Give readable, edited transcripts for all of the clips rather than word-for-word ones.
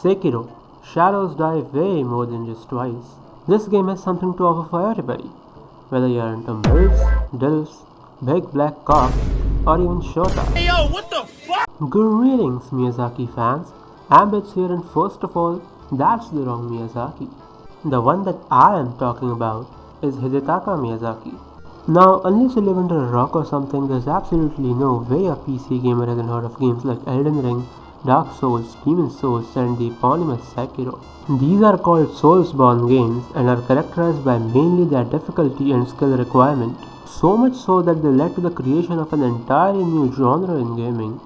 Sekiro. Shadows die way more than just twice. This game has something to offer for everybody. Whether you're into MILFs, DILFs, big black cock, or even Shota. Hey yo, what the fuck? Greetings Miyazaki fans. Ambits here, and first of all, that's the wrong Miyazaki. The one that I am talking about is Hidetaka Miyazaki. Now, unless you live under a rock or something, there's absolutely no way a PC gamer hasn't heard of games like Elden Ring, Dark Souls, Demon Souls, and the eponymous Sekiro. These are called Soulsborne games and are characterized by mainly their difficulty and skill requirement. So much so that they led to the creation of an entirely new genre in gaming,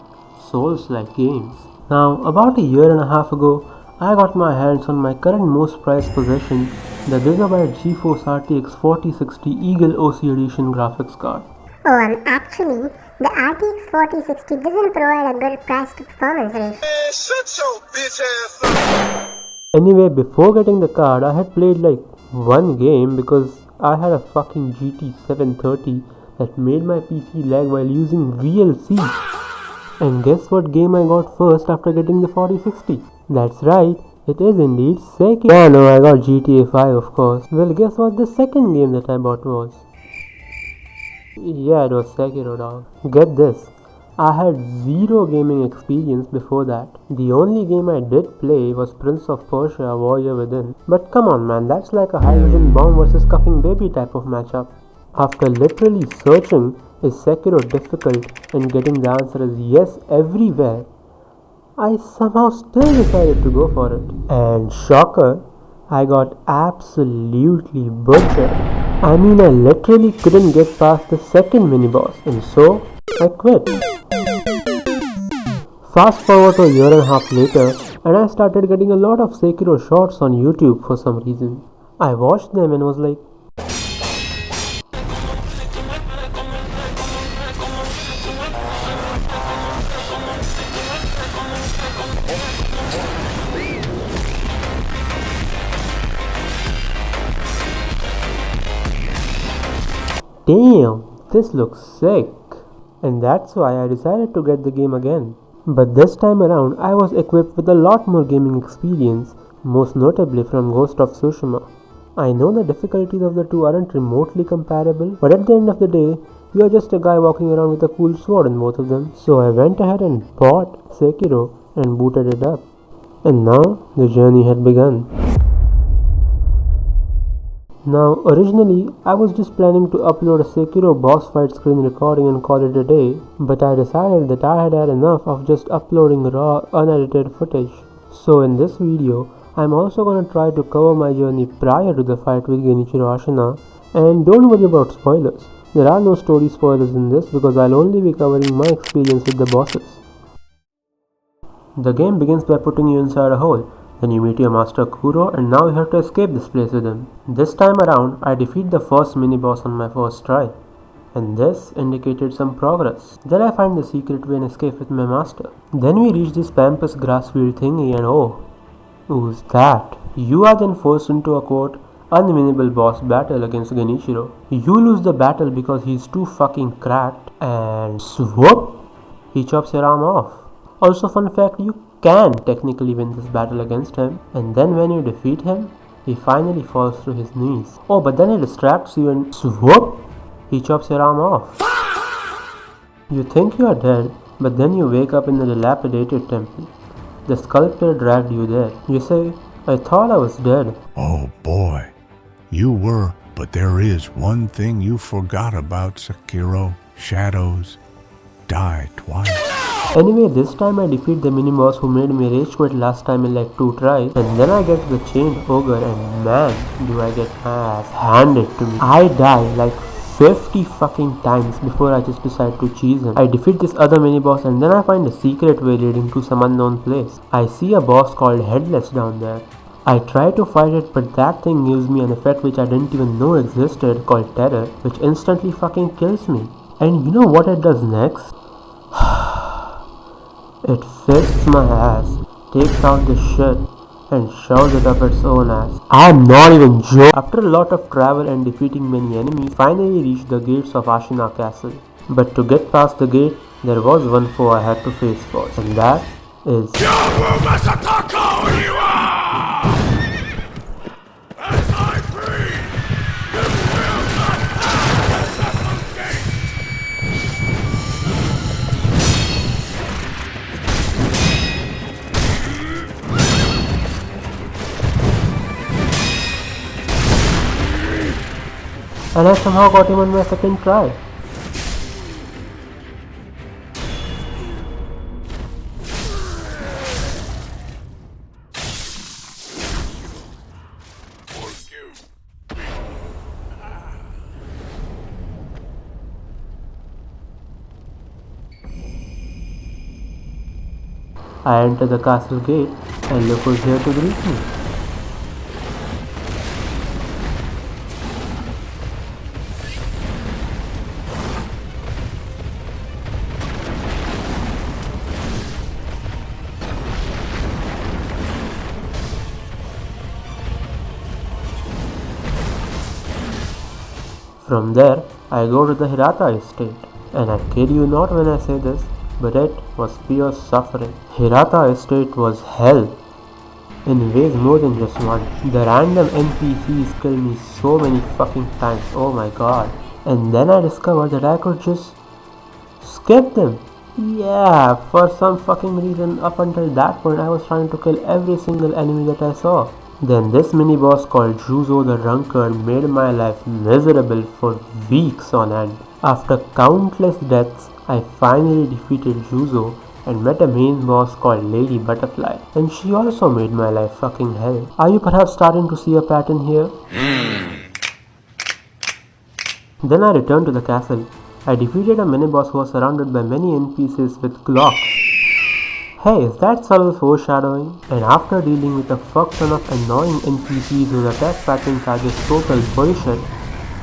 Souls-like games. Now, about a year and a half ago, I got my hands on my current most prized possession, the Gigabyte GeForce RTX 4060 Eagle OC Edition graphics card. Oh, actually, the RTX 4060 doesn't provide a good price to performance ratio. Man, shut your bitch ass up. Anyway, before getting the card, I had played like one game because I had a fucking GT 730 that made my PC lag while using VLC. And guess what game I got first after getting the 4060? That's right, it is indeed Sekiro. Yeah, no, I got GTA 5 of course. Well, guess what the second game that I bought was? Yeah, it was Sekiro, dog. Get this, I had zero gaming experience before that. The only game I did play was Prince of Persia Warrior Within. But come on man, that's like a hydrogen bomb versus cuffing baby type of matchup. After literally searching, is Sekiro difficult, and getting the answer is yes everywhere, I somehow still decided to go for it. And shocker, I got absolutely butchered. I mean, I literally couldn't get past the second mini-boss, and so I quit. Fast forward to a year and a half later, and I started getting a lot of Sekiro shorts on YouTube for some reason. I watched them and was like, damn, this looks sick. And that's why I decided to get the game again. But this time around, I was equipped with a lot more gaming experience, most notably from Ghost of Tsushima. I know the difficulties of the two aren't remotely comparable, but at the end of the day, you're just a guy walking around with a cool sword in both of them. So I went ahead and bought Sekiro and booted it up. And now, the journey had begun. Now, originally, I was just planning to upload a Sekiro boss fight screen recording and call it a day, but I decided that I had had enough of just uploading raw, unedited footage. So in this video, I'm also gonna try to cover my journey prior to the fight with Genichiro Ashina, and don't worry about spoilers. There are no story spoilers in this because I'll only be covering my experience with the bosses. The game begins by putting you inside a hole. Then you meet your master Kuro, and now you have to escape this place with him. This time around, I defeat the first mini-boss on my first try, and this indicated some progress. Then I find the secret way and escape with my master. Then we reach this pampas grass field thingy, and oh, who's that? You are then forced into a quote, unwinnable boss battle against Genichiro. You lose the battle because he's too fucking cracked, and swoop, he chops your arm off. Also, fun fact, you can technically win this battle against him, and then when you defeat him, he finally falls to his knees. Oh, but then he distracts you and swoop, he chops your arm off. You think you are dead, but then you wake up in the dilapidated temple. The sculptor dragged you there. You say, I thought I was dead. Oh boy, you were, but there is one thing you forgot about Sekiro. Shadows die twice. Anyway, this time I defeat the mini-boss who made me rage quit last time in like 2 tries, and then I get to the chained ogre, and man, do I get my ass handed to me. I die like 50 fucking times before I just decide to cheese him. I defeat this other mini-boss, and then I find a secret way leading to some unknown place. I see a boss called Headless down there. I try to fight it, but that thing gives me an effect which I didn't even know existed called Terror, which instantly fucking kills me. And you know what it does next? It fists my ass, takes out the shit, and shoves it up its own ass. I'm not even joking. After a lot of travel and defeating many enemies, finally reached the gates of Ashina castle. But to get past the gate, there was one foe I had to face first, and that is and I somehow got him on my second try. I enter the castle gate and look who's here to greet me. From there, I go to the Hirata estate, and I kid you not when I say this, but it was pure suffering. Hirata estate was hell, in ways more than just one. The random NPCs kill me so many fucking times, oh my god. And then I discovered that I could just skip them. Yeah, for some fucking reason up until that point I was trying to kill every single enemy that I saw. Then this mini boss called Juzo the Drunkard made my life miserable for weeks on end. After countless deaths, I finally defeated Juzo and met a main boss called Lady Butterfly, and she also made my life fucking hell. Are you perhaps starting to see a pattern here? Then I returned to the castle. I defeated a mini-boss who was surrounded by many NPCs with clocks. Hey, is that subtle foreshadowing? And after dealing with a fuck ton of annoying NPCs whose attack patterns are just total bullshit,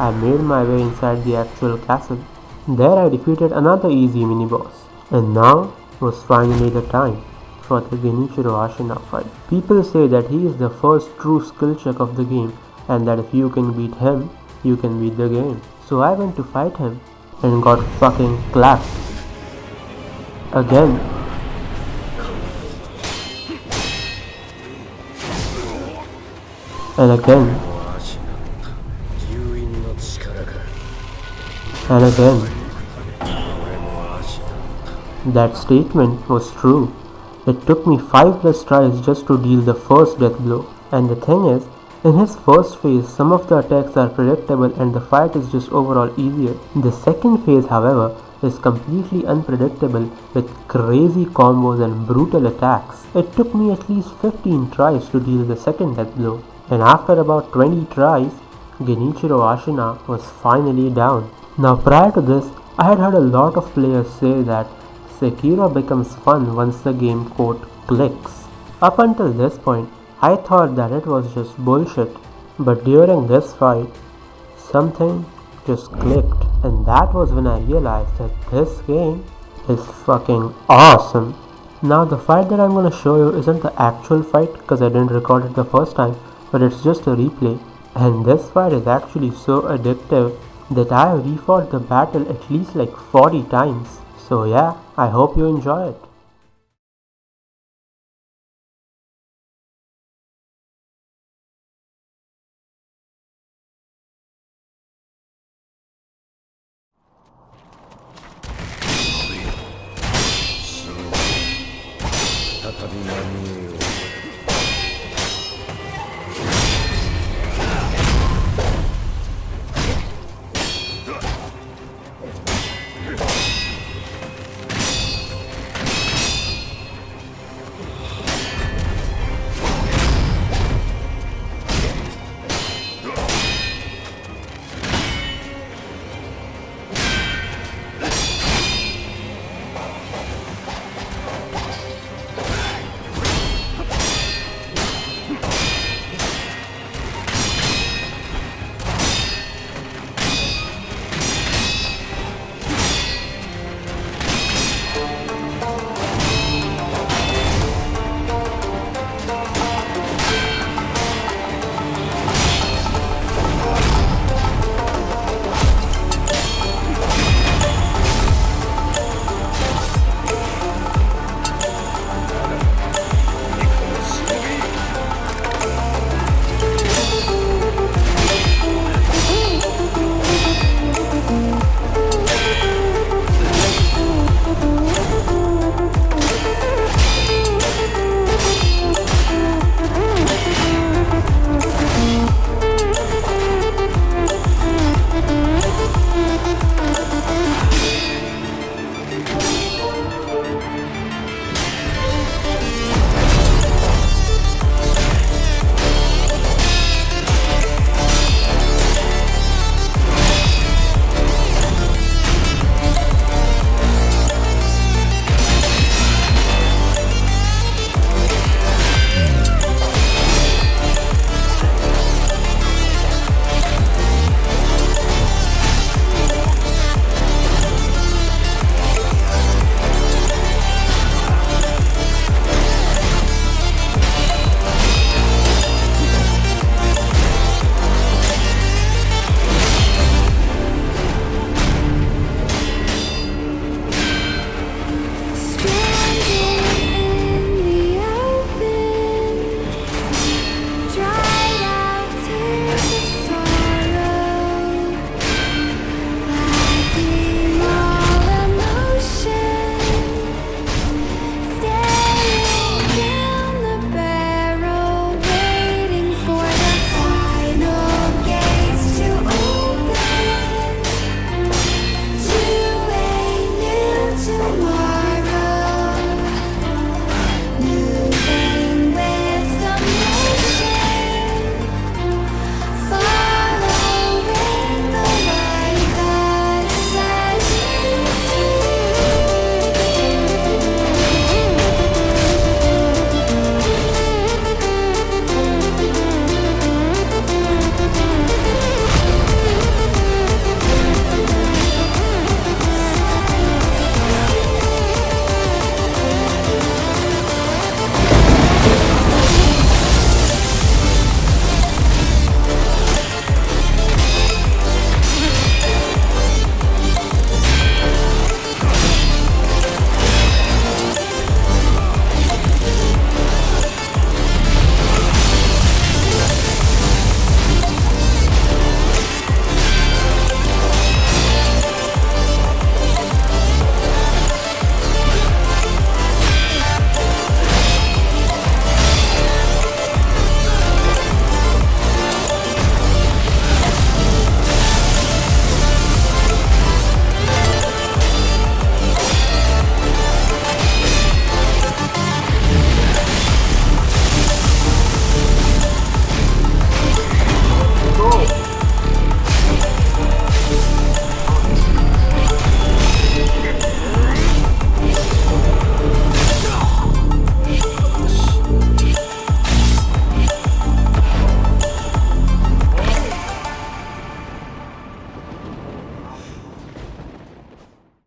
I made my way inside the actual castle. There I defeated another easy mini-boss. And now was finally the time for the Genichiro Ashina fight. People say that he is the first true skill check of the game, and that if you can beat him, you can beat the game. So I went to fight him and got fucking clapped. Again. And again. And again. That statement was true. It took me 5 plus tries just to deal the first death blow. And the thing is, in his first phase, some of the attacks are predictable and the fight is just overall easier. The second phase, however, is completely unpredictable with crazy combos and brutal attacks. It took me at least 15 tries to deal the second death blow. And after about 20 tries, Genichiro Ashina was finally down. Now prior to this, I had heard a lot of players say that Sekiro becomes fun once the game quote clicks. Up until this point, I thought that it was just bullshit, but during this fight, something just clicked, and that was when I realized that this game is fucking awesome. Now the fight that I'm gonna show you isn't the actual fight because I didn't record it the first time, but it's just a replay, and this fight is actually so addictive that I have refought the battle at least like 40 times. So yeah, I hope you enjoy it.